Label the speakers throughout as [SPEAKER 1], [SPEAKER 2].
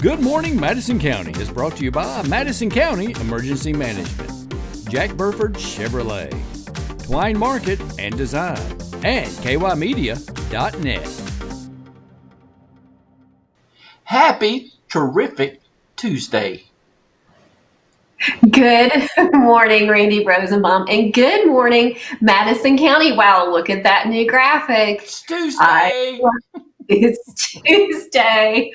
[SPEAKER 1] Good Morning Madison County is brought to you by Madison County Emergency Management, Jack Burford Chevrolet, Twine Market and Design, and kymedia.net.
[SPEAKER 2] Happy, terrific Tuesday.
[SPEAKER 3] Good morning, Randy Rosenbaum, and good morning, Madison County. Wow, look at that new graphic.
[SPEAKER 2] It's Tuesday.
[SPEAKER 3] It's Tuesday,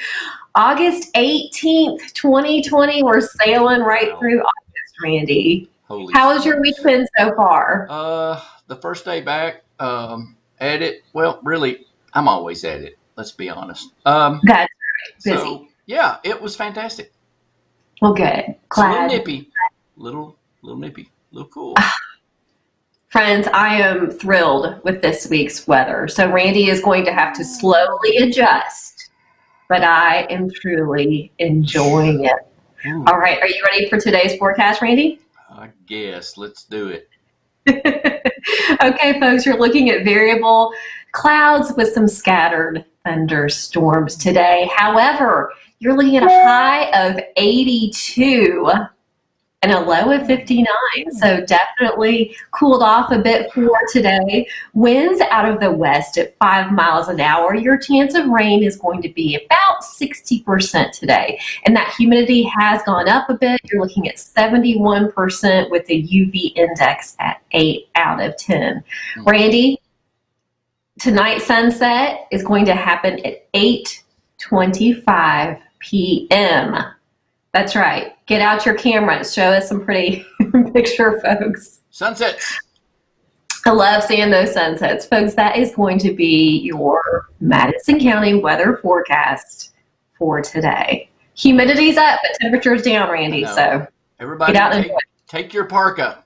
[SPEAKER 3] August 18th, 2020. We're sailing right through August, Randy. How has your week been so far?
[SPEAKER 2] The first day back at it. Well, really, I'm always at it. Let's be honest.
[SPEAKER 3] That's right. Busy.
[SPEAKER 2] So, yeah, it was fantastic.
[SPEAKER 3] Well, good. Glad.
[SPEAKER 2] It's a little nippy, a little cool.
[SPEAKER 3] Friends, I am thrilled with this week's weather. So Randy is going to have to slowly adjust, but I am truly enjoying it.
[SPEAKER 2] Ooh.
[SPEAKER 3] All right, are you ready for today's forecast, Randy?
[SPEAKER 2] I guess. Let's do it.
[SPEAKER 3] Okay, folks, you're looking at variable clouds with some scattered thunderstorms today. However, you're looking at a high of 82 and a low of 59. So definitely cooled off a bit for today. Winds out of the west at 5 miles an hour. Your chance of rain is going to be about 60% today. And that humidity has gone up a bit. You're looking at 71% with the UV index at 8 out of 10. Randy, tonight's sunset is going to happen at 8:25 p.m. That's right. Get out your camera and show us some pretty picture, folks.
[SPEAKER 2] Sunsets.
[SPEAKER 3] I love seeing those sunsets. Folks, that is going to be your Madison County weather forecast for today. Humidity's up, but temperature's down, Randy. So
[SPEAKER 2] everybody
[SPEAKER 3] get out and enjoy.
[SPEAKER 2] Take your parka.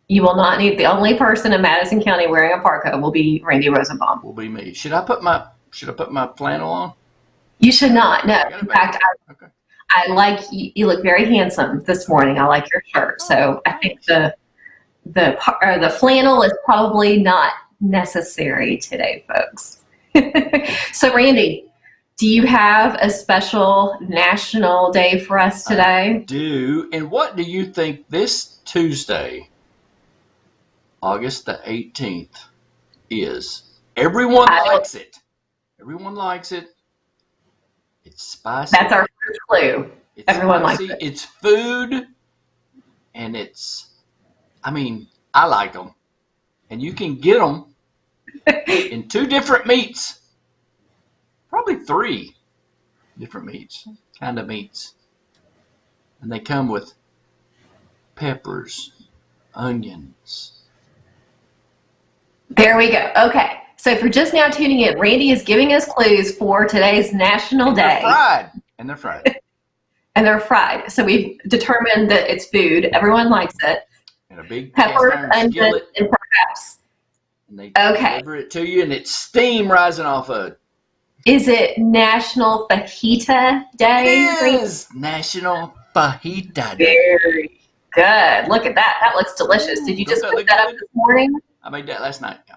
[SPEAKER 3] You will not need, the only person in Madison County wearing a parka will be Randy Rosenbaum.
[SPEAKER 2] Will be me. Should I put my flannel on?
[SPEAKER 3] You should not. No. In fact, I like you. You look very handsome this morning. I like your shirt. So I think the flannel is probably not necessary today, folks. So Randy, do you have a special national day for us today?
[SPEAKER 2] I do. And what do you think this Tuesday, August the 18th, is? Everyone likes it. Everyone likes it. It's spicy.
[SPEAKER 3] That's our first clue. Everyone
[SPEAKER 2] spicy.
[SPEAKER 3] Likes it.
[SPEAKER 2] It's food, and I like them. And you can get them in 2 different meats. Probably 3 different kind of meats. And they come with peppers, onions.
[SPEAKER 3] There we go. Okay. So if you're just now tuning in, Randy is giving us clues for today's National Day.
[SPEAKER 2] And they're fried.
[SPEAKER 3] And they're fried. So we've determined that it's food. Everyone likes it.
[SPEAKER 2] And a big
[SPEAKER 3] pepper, onion, and perhaps.
[SPEAKER 2] And they deliver it to you, and it's steam rising off of it.
[SPEAKER 3] Is it National Fajita Day?
[SPEAKER 2] It is National Fajita Day.
[SPEAKER 3] Very good. Look at that. That looks delicious. Did you just cook that up this morning?
[SPEAKER 2] I made that last night. Yeah.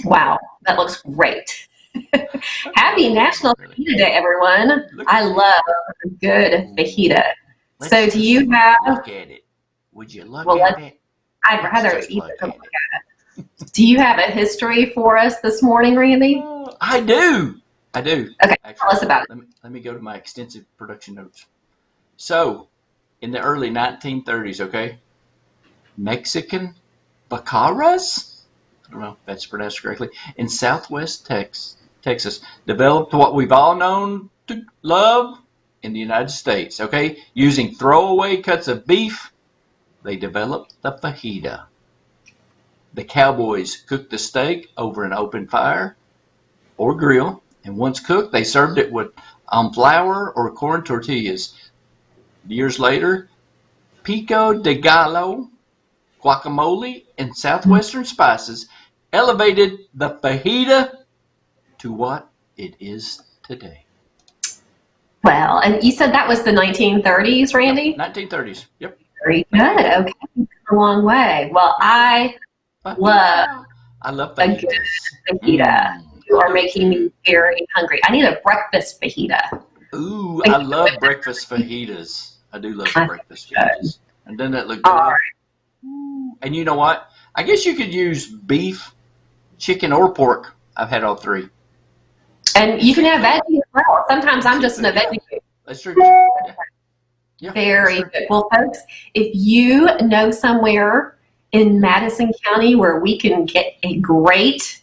[SPEAKER 3] Wow, that looks great. Happy National Fajita Day, everyone. I love a good fajita. So do you have...
[SPEAKER 2] Look at it. Would you look at it?
[SPEAKER 3] I'd rather eat it than look at it. Do you have a history for us this morning, Randy?
[SPEAKER 2] I do.
[SPEAKER 3] Okay,
[SPEAKER 2] actually,
[SPEAKER 3] tell us about it.
[SPEAKER 2] Let me go to my extensive production notes. So, in the early 1930s, okay, Mexican Bacaras, I don't know if that's pronounced correctly, in southwest Texas, developed what we've all known to love in the United States, okay? Using throwaway cuts of beef, they developed the fajita. The cowboys cooked the steak over an open fire or grill, and once cooked, they served it with flour or corn tortillas. Years later, pico de gallo, guacamole, and southwestern spices elevated the fajita to what it is today.
[SPEAKER 3] Well, and you said that was the 1930s, Randy?
[SPEAKER 2] 1930s, yep.
[SPEAKER 3] Very good. Okay, a long way. Well, I love a good fajita. You are making me very hungry. I need a breakfast fajita.
[SPEAKER 2] Ooh, I love breakfast fajitas. I do love breakfast fajitas. And doesn't that look good?
[SPEAKER 3] All right.
[SPEAKER 2] And you know what? I guess you could use beef, chicken, or pork. I've had all three.
[SPEAKER 3] And you can have veggie as well. Sometimes I'm just in a veggie food.
[SPEAKER 2] That's true. Yeah. Yeah,
[SPEAKER 3] Very good. Well, folks, if you know somewhere in Madison County where we can get a great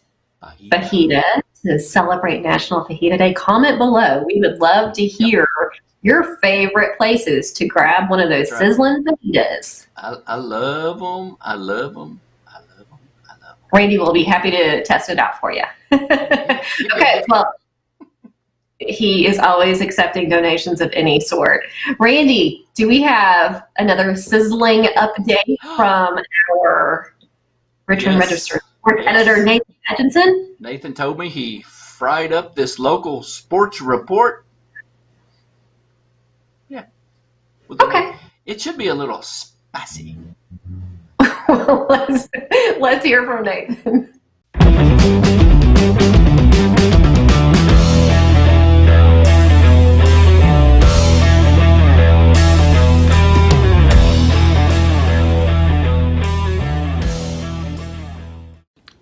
[SPEAKER 3] fajita to celebrate National Fajita Day, comment below. We would love to hear your favorite places to grab one of those sizzling fajitas.
[SPEAKER 2] I love them. I love them. I love them. I love them.
[SPEAKER 3] Randy will be happy to test it out for you. Okay, well, he is always accepting donations of any sort. Randy, do we have another sizzling update from our Richmond Register sports editor, Nathan Hutchinson?
[SPEAKER 2] Nathan told me he fried up this local sports report. Yeah. Well,
[SPEAKER 3] okay.
[SPEAKER 2] It should be a little spicy.
[SPEAKER 3] Well, let's hear from Nathan.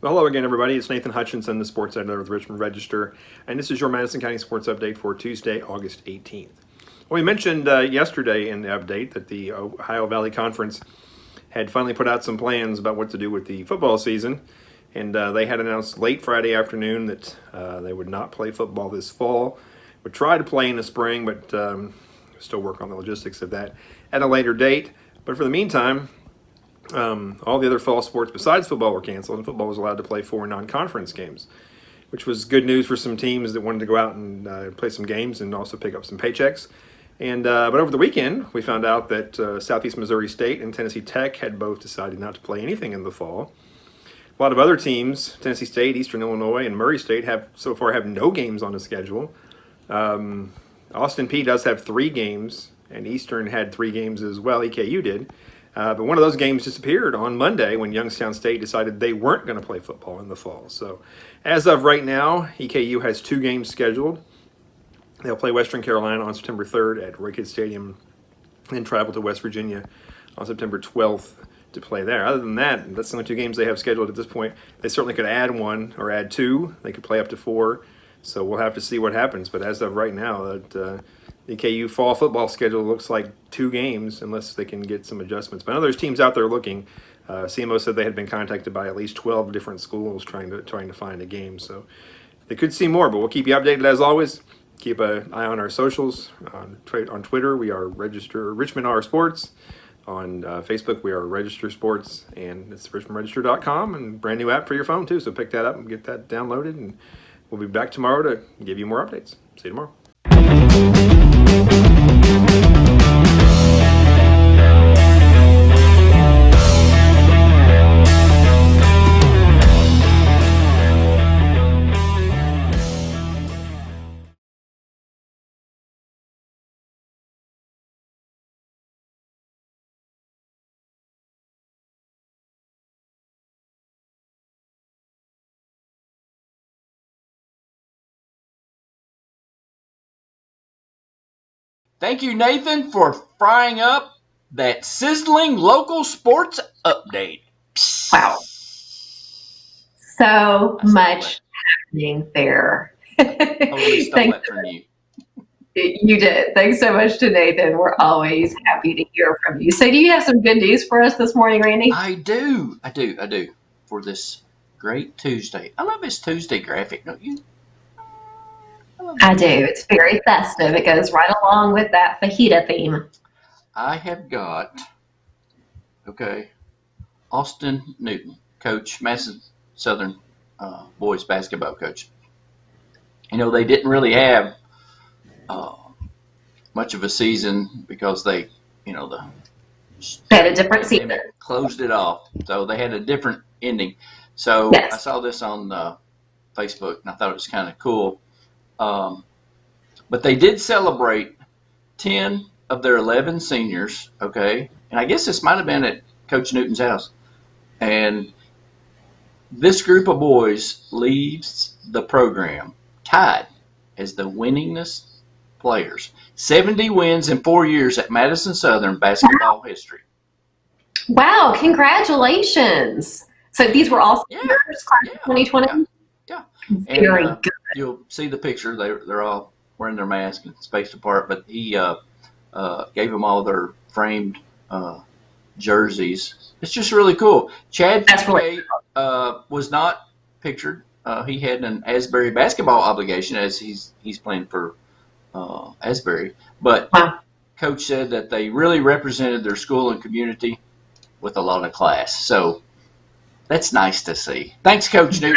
[SPEAKER 4] Well, hello again, everybody. It's Nathan Hutchinson, the sports editor of the Richmond Register, and this is your Madison County sports update for Tuesday, August 18th. Well, we mentioned yesterday in the update that the Ohio Valley Conference had finally put out some plans about what to do with the football season, and they had announced late Friday afternoon that they would not play football this fall, would try to play in the spring, but still work on the logistics of that at a later date. But for the meantime, all the other fall sports besides football were canceled, and football was allowed to play 4 non-conference games, which was good news for some teams that wanted to go out and play some games and also pick up some paychecks. And but over the weekend, we found out that Southeast Missouri State and Tennessee Tech had both decided not to play anything in the fall. A lot of other teams, Tennessee State, Eastern Illinois, and Murray State, have no games on the schedule. Austin Peay does have 3 games, and Eastern had 3 games as well. EKU did. But one of those games disappeared on Monday when Youngstown State decided they weren't going to play football in the fall. So as of right now, EKU has 2 games scheduled. They'll play Western Carolina on September 3rd at Roy Kidd Stadium, and then travel to West Virginia on September 12th to play there. Other than that, that's the only 2 games they have scheduled at this point. They certainly could add 1 or add 2. They could play up to 4. So we'll have to see what happens. But as of right now, the EKU fall football schedule looks like 2 games unless they can get some adjustments. But I know there's teams out there looking. CMO said they had been contacted by at least 12 different schools trying to find a game. So they could see more, but we'll keep you updated as always. Keep an eye on our socials. On Twitter, we are Richmond R Sports. On Facebook, we are Register Sports, and it's richmondregister.com, and brand new app for your phone too. So pick that up and get that downloaded, and we'll be back tomorrow to give you more updates. See you tomorrow.
[SPEAKER 2] Thank you, Nathan, for frying up that sizzling local sports update.
[SPEAKER 3] Wow. So much happening there.
[SPEAKER 2] Totally stole that from you.
[SPEAKER 3] You did. Thanks so much to Nathan. We're always happy to hear from you. So do you have some good news for us this morning, Randy?
[SPEAKER 2] I do. For this great Tuesday. I love this Tuesday graphic, don't you?
[SPEAKER 3] I do. It's very festive. It goes right along with that fajita theme.
[SPEAKER 2] I have got, Austin Newton, coach, Madison Southern boys basketball coach. You know, they didn't really have much of a season because they
[SPEAKER 3] had a different season.
[SPEAKER 2] Closed it off. So they had a different ending. So yes. I saw this on Facebook, and I thought it was kind of cool. But they did celebrate 10 of their 11 seniors, and I guess this might have been at Coach Newton's house. And this group of boys leaves the program tied as the winningest players. 70 wins in 4 years at Madison Southern basketball history.
[SPEAKER 3] Wow, congratulations. So these were all
[SPEAKER 2] Yeah,
[SPEAKER 3] seniors, class
[SPEAKER 2] yeah,
[SPEAKER 3] of 2020?
[SPEAKER 2] yeah.
[SPEAKER 3] Very
[SPEAKER 2] And
[SPEAKER 3] good.
[SPEAKER 2] you'll see the picture. They're all wearing their masks and spaced apart, but he gave them all their framed jerseys. It's just really cool. Chad
[SPEAKER 3] That's really
[SPEAKER 2] Fouquet was not pictured. He had an Asbury basketball obligation as he's playing for Asbury, but
[SPEAKER 3] wow.
[SPEAKER 2] Coach said that they really represented their school and community with a lot of class. So that's nice to see. Thanks, Coach Newton.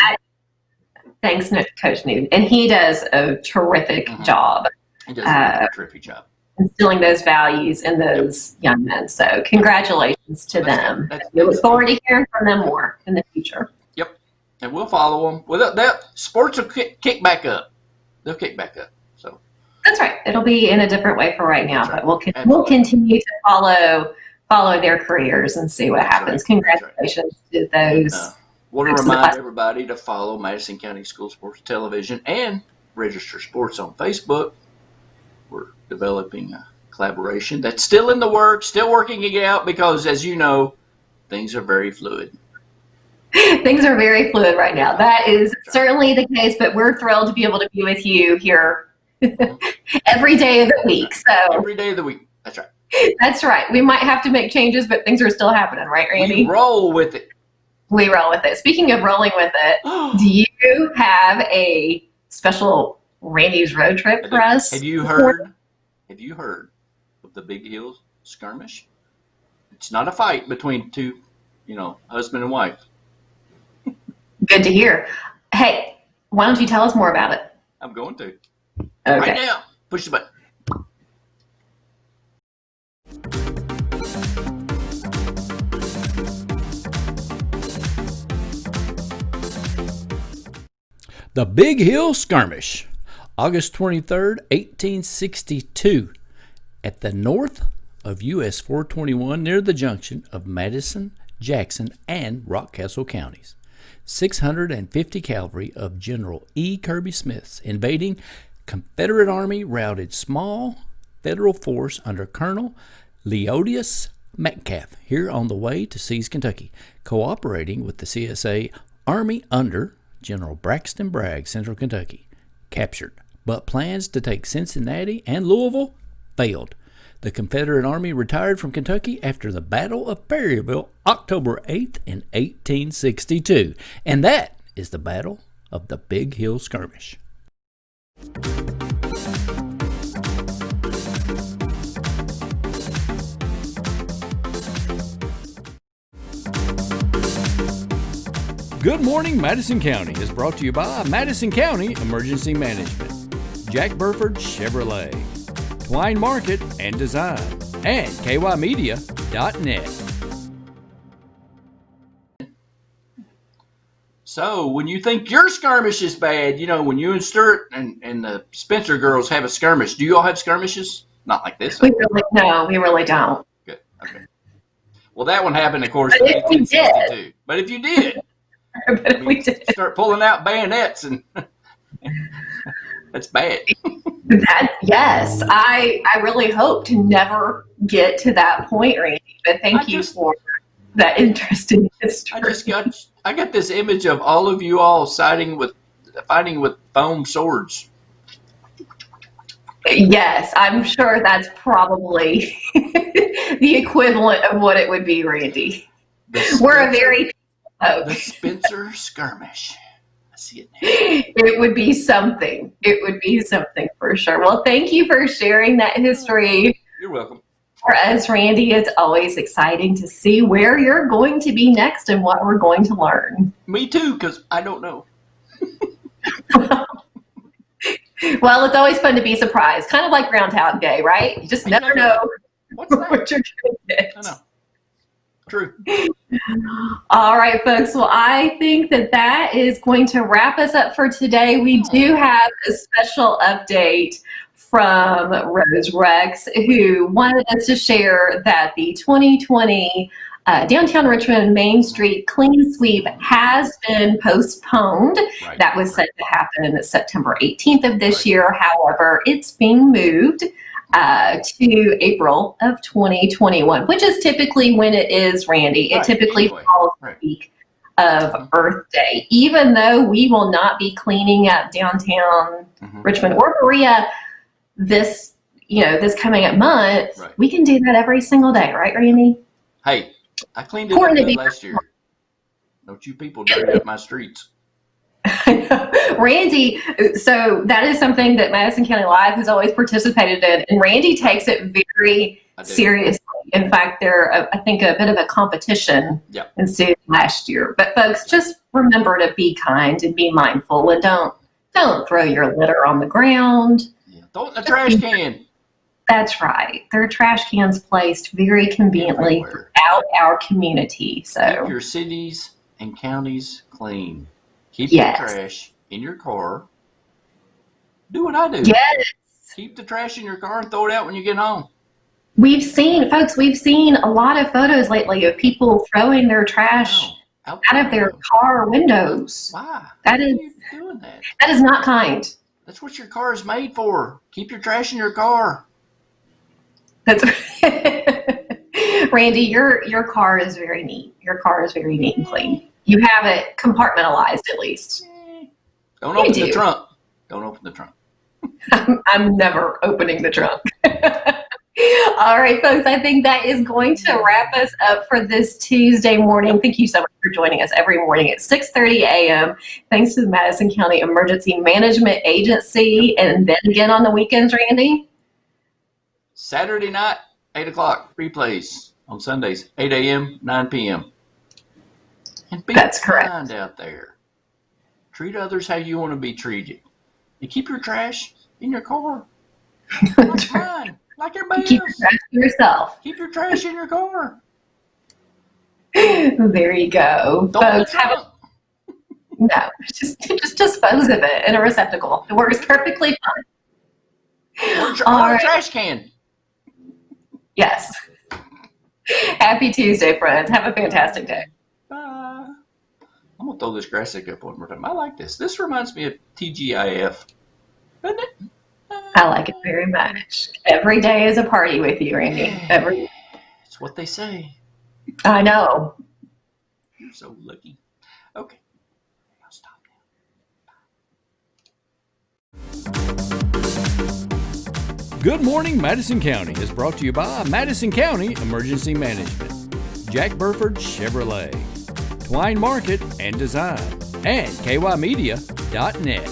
[SPEAKER 3] Thanks, Coach Newton. And he does a terrific job.
[SPEAKER 2] He does a terrific job.
[SPEAKER 3] Instilling those values in those young men. So congratulations to them. We look forward to hearing from them more in the future.
[SPEAKER 2] Yep. And we'll follow them. Well, sports will kick back up. They'll kick back up. So
[SPEAKER 3] that's right. It'll be in a different way for right now,
[SPEAKER 2] right.
[SPEAKER 3] but we'll continue to follow their careers and see what happens. Right. Congratulations to those.
[SPEAKER 2] Want to remind everybody to follow Madison County School Sports Television and Register Sports on Facebook. We're developing a collaboration that's still in the works, still working it out because, as you know, things are very fluid.
[SPEAKER 3] Things are very fluid right now. That is certainly the case, but we're thrilled to be able to be with you here every day of the week. So
[SPEAKER 2] every day of the week. That's right.
[SPEAKER 3] That's right. We might have to make changes, but things are still happening, right, Randy?
[SPEAKER 2] We roll with it.
[SPEAKER 3] We roll with it. Speaking of rolling with it, do you have a special Randy's road trip for us?
[SPEAKER 2] Have you heard of the Big Hills skirmish? It's not a fight between two, husband and wife.
[SPEAKER 3] Good to hear. Hey, why don't you tell us more about it?
[SPEAKER 2] I'm going to.
[SPEAKER 3] Okay.
[SPEAKER 2] Right now. Push the button.
[SPEAKER 1] The Big Hill Skirmish, August 23rd, 1862, at the north of US 421 near the junction of Madison, Jackson, and Rockcastle counties. 650 cavalry of General E. Kirby Smith's invading Confederate Army routed small Federal force under Colonel Leonidas Metcalf here on the way to seize Kentucky, cooperating with the CSA Army under General Braxton Bragg, Central Kentucky, captured, but plans to take Cincinnati and Louisville failed. The Confederate Army retired from Kentucky after the Battle of Perryville, October 8th in 1862. And that is the Battle of the Big Hill Skirmish. Good Morning Madison County is brought to you by Madison County Emergency Management, Jack Burford Chevrolet, Twine Market and Design, and kymedia.net.
[SPEAKER 2] So when you think your skirmish is bad, when you and Sturt and the Spencer girls have a skirmish, do you all have skirmishes? Not like this.
[SPEAKER 3] We really don't.
[SPEAKER 2] Good. Okay. Well, that one happened, of course, in 1862. But if you did,
[SPEAKER 3] we did.
[SPEAKER 2] Start pulling out bayonets and that's bad.
[SPEAKER 3] Yes, I really hope to never get to that point, Randy. But thank you for that interesting history.
[SPEAKER 2] I got this image of all of you all fighting with foam swords.
[SPEAKER 3] Yes, I'm sure that's probably the equivalent of what it would be, Randy. We're a very
[SPEAKER 2] the Spencer skirmish. I see it now.
[SPEAKER 3] It would be something. It would be something for sure. Well, thank you for sharing that history.
[SPEAKER 2] You're welcome.
[SPEAKER 3] For us, Randy, it's always exciting to see where you're going to be next and what we're going to learn.
[SPEAKER 2] Me too, because I don't know.
[SPEAKER 3] Well, it's always fun to be surprised. Kind of like Groundhog Day, right? You just never know
[SPEAKER 2] what you're going
[SPEAKER 3] to get.
[SPEAKER 2] I know. True.
[SPEAKER 3] All right, folks. Well, I think that is going to wrap us up for today. We do have a special update from Rose Rex, who wanted us to share that the 2020 Downtown Richmond Main Street clean sweep has been postponed.
[SPEAKER 2] Right.
[SPEAKER 3] That was set to happen September 18th of this
[SPEAKER 2] Right.
[SPEAKER 3] year. However, it's being moved to April of 2021, which is typically when it is, Randy. It
[SPEAKER 2] Right,
[SPEAKER 3] typically
[SPEAKER 2] anyway.
[SPEAKER 3] falls
[SPEAKER 2] Right.
[SPEAKER 3] the week of Earth Day. Even though we will not be cleaning up downtown Richmond or Berea this coming up month,
[SPEAKER 2] Right.
[SPEAKER 3] we can do that every single day, right, Randy?
[SPEAKER 2] Hey, I cleaned it
[SPEAKER 3] Important
[SPEAKER 2] up
[SPEAKER 3] to be
[SPEAKER 2] good last year. Don't you people dirty up my streets.
[SPEAKER 3] Randy, so that is something that Madison County Live has always participated in, and Randy takes it very
[SPEAKER 2] I do.
[SPEAKER 3] seriously. In fact, I think a bit of a competition
[SPEAKER 2] Yeah.
[SPEAKER 3] ensued last year. But folks, just remember to be kind and be mindful, and don't throw your litter on the ground.
[SPEAKER 2] Yeah. Throw it in the trash can.
[SPEAKER 3] That's right. There are trash cans placed very conveniently
[SPEAKER 2] Everywhere.
[SPEAKER 3] throughout our community.
[SPEAKER 2] Keep
[SPEAKER 3] So
[SPEAKER 2] your cities and counties clean. Keep
[SPEAKER 3] Yes.
[SPEAKER 2] your trash in your car. Do what I do.
[SPEAKER 3] yes.
[SPEAKER 2] Keep the trash in your car and throw it out when you get home.
[SPEAKER 3] We've seen a lot of photos lately of people throwing their trash
[SPEAKER 2] No,
[SPEAKER 3] out of their car windows.
[SPEAKER 2] Why?
[SPEAKER 3] That
[SPEAKER 2] Why
[SPEAKER 3] is-
[SPEAKER 2] are you doing that?
[SPEAKER 3] That is not kind.
[SPEAKER 2] That's what your car is made for. Keep your trash in your car.
[SPEAKER 3] That's Randy, your car is very neat. Your car is very neat and clean. You have it compartmentalized at least.
[SPEAKER 2] Don't
[SPEAKER 3] You
[SPEAKER 2] open the
[SPEAKER 3] do.
[SPEAKER 2] trunk. Don't open the trunk.
[SPEAKER 3] I'm never opening the trunk. All right, folks, I think that is going to wrap us up for this Tuesday morning. Thank you so much for joining us every morning at 6:30 a.m. Thanks to the Madison County Emergency Management Agency. And then again on the weekends, Randy?
[SPEAKER 2] Saturday night, 8 o'clock, replays. On Sundays, 8 a.m., 9 p.m. And be
[SPEAKER 3] That's correct.
[SPEAKER 2] kind out there. Treat others how you want to be treated. And keep your trash in your car. Like mine. Like everybody
[SPEAKER 3] Keep your
[SPEAKER 2] else.
[SPEAKER 3] trash to yourself.
[SPEAKER 2] Keep your trash in your car.
[SPEAKER 3] There you go.
[SPEAKER 2] Don't in the
[SPEAKER 3] Folks, have a
[SPEAKER 2] trunk.
[SPEAKER 3] No, just dispose of it in a receptacle. It works perfectly fine.
[SPEAKER 2] Or
[SPEAKER 3] All
[SPEAKER 2] a
[SPEAKER 3] right.
[SPEAKER 2] trash can.
[SPEAKER 3] Yes. Happy Tuesday, friends. Have a fantastic day.
[SPEAKER 2] I'm going to throw this grass stick up one more time. I like this. This reminds me of TGIF. Doesn't it?
[SPEAKER 3] I like it very much. Every day is a party with you, Randy.
[SPEAKER 2] It's what they say.
[SPEAKER 3] I know.
[SPEAKER 2] You're so lucky. Okay. I'll stop now.
[SPEAKER 1] Good Morning Madison County is brought to you by Madison County Emergency Management, Jack Burford Chevrolet, Twine Market and Design, and kymedia.net.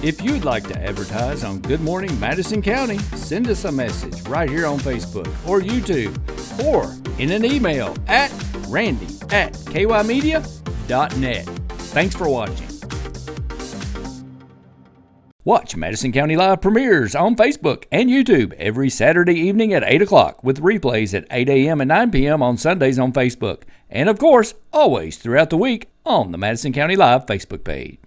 [SPEAKER 1] If you'd like to advertise on Good Morning Madison County, send us a message right here on Facebook or YouTube or in an email at randy@kymedia.net. Thanks for watching. Watch Madison County Live premieres on Facebook and YouTube every Saturday evening at 8 o'clock with replays at 8 a.m. and 9 p.m. on Sundays on Facebook. And of course, always throughout the week on the Madison County Live Facebook page.